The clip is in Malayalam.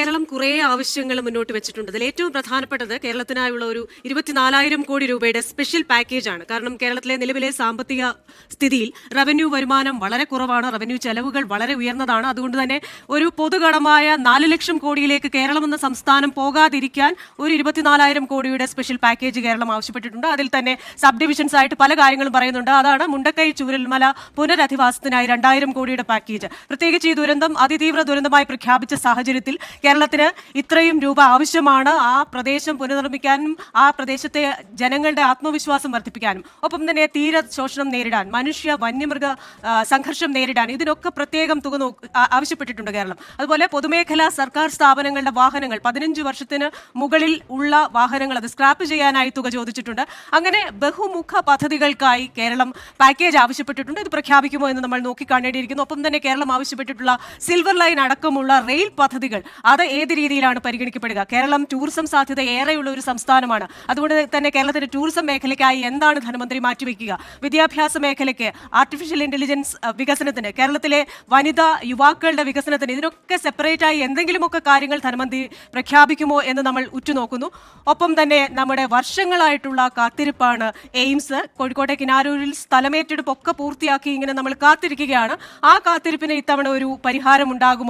കേരളം കുറേ ആവശ്യങ്ങൾ മുന്നോട്ട് വെച്ചിട്ടുണ്ട്. അതിൽ ഏറ്റവും പ്രധാനപ്പെട്ടത് കേരളത്തിനായുള്ള ഒരു 24,000 കോടി രൂപയുടെ സ്പെഷ്യൽ പാക്കേജാണ്. കാരണം കേരളത്തിലെ നിലവിലെ സാമ്പത്തിക സ്ഥിതിയിൽ റവന്യൂ വരുമാനം വളരെ കുറവാണ്, റവന്യൂ ചെലവുകൾ വളരെ ഉയർന്നതാണ്. അതുകൊണ്ട് തന്നെ ഒരു പൊതുകടമായ 4 ലക്ഷം കോടിയിലേക്ക് കേരളം എന്ന സംസ്ഥാനം പോകാതിരിക്കാൻ ഒരു 24,000 കോടിയുടെ സ്പെഷ്യൽ പാക്കേജ് കേരളം ആവശ്യപ്പെട്ടിട്ടുണ്ട്. അതിൽ തന്നെ സബ് ഡിവിഷൻസ് ആയിട്ട് പല കാര്യങ്ങളും പറയുന്നുണ്ട്. അതാണ് മുണ്ടക്കൈ ചൂരൽമല പുനരധിവാസത്തിനായി 2,000 കോടിയുടെ പാക്കേജ്. പ്രത്യേകിച്ച് ഈ ദുരന്തം അതിതീവ്ര ദുരന്തമായി പ്രഖ്യാപിച്ച സാഹചര്യത്തിൽ കേരളത്തിന് ഇത്രയും രൂപ ആവശ്യമാണ്. ആ പ്രദേശം പുനർനിർമ്മിക്കാനും ആ പ്രദേശത്തെ ജനങ്ങളുടെ ആത്മവിശ്വാസം വർദ്ധിപ്പിക്കാനും ഒപ്പം തന്നെ തീര ശോഷണം നേരിടാൻ, മനുഷ്യ വന്യമൃഗ സംഘർഷം നേരിടാൻ ഇതിനൊക്കെ പ്രത്യേകം തുക ആവശ്യപ്പെട്ടിട്ടുണ്ട് കേരളം. അതുപോലെ പൊതുമേഖലാ സർക്കാർ സ്ഥാപനങ്ങളുടെ വാഹനങ്ങൾ 15 വർഷത്തിന് മുകളിൽ ഉള്ള വാഹനങ്ങൾ അത് സ്ക്രാപ്പ് ചെയ്യാനായി തുക ചോദിച്ചിട്ടുണ്ട്. അങ്ങനെ ബഹുമുഖ പദ്ധതികൾക്കായി കേരളം പാക്കേജ് ആവശ്യപ്പെട്ടിട്ടുണ്ട്. ഇത് പ്രഖ്യാപിക്കുമോ എന്ന് നമ്മൾ നോക്കിക്കാണേണ്ടിയിരിക്കുന്നു. ഒപ്പം തന്നെ കേരളം ആവശ്യപ്പെട്ടിട്ടുള്ള സിൽവർ ലൈൻ അടക്കമുള്ള റെയിൽ പദ്ധതികൾ അത് ഏത് രീതിയിലാണ് പരിഗണിക്കപ്പെടുക? കേരളം ടൂറിസം സാധ്യത ഏറെയുള്ള ഒരു സംസ്ഥാനമാണ്. അതുകൊണ്ട് തന്നെ കേരളത്തിന്റെ ടൂറിസം മേഖലയ്ക്കായി എന്താണ് ധനമന്ത്രി മാറ്റിവെക്കുക? വിദ്യാഭ്യാസ മേഖലയ്ക്ക്, ആർട്ടിഫിഷ്യൽ ഇന്റലിജൻസ് വികസനത്തിന്, കേരളത്തിലെ വനിതാ യുവാക്കളുടെ വികസനത്തിന്, ഇതിനൊക്കെ സെപ്പറേറ്റ് ആയി എന്തെങ്കിലുമൊക്കെ കാര്യങ്ങൾ ധനമന്ത്രി പ്രഖ്യാപിക്കുമോ എന്ന് നമ്മൾ ഉറ്റുനോക്കുന്നു. ഒപ്പം തന്നെ നമ്മുടെ വർഷങ്ങളായിട്ടുള്ള കാത്തിരിപ്പാണ് എയിംസ്. കോഴിക്കോട്ടെ കിനാരൂരിൽ സ്ഥലമേറ്റെടുപ്പൊക്കെ പൂർത്തിയാക്കി ഇങ്ങനെ നമ്മൾ കാത്തിരിക്കുകയാണ്. ആ കാത്തിരിപ്പിന് ഇത്തവണ ഒരു പരിഹാരം ഉണ്ടാകുമോ?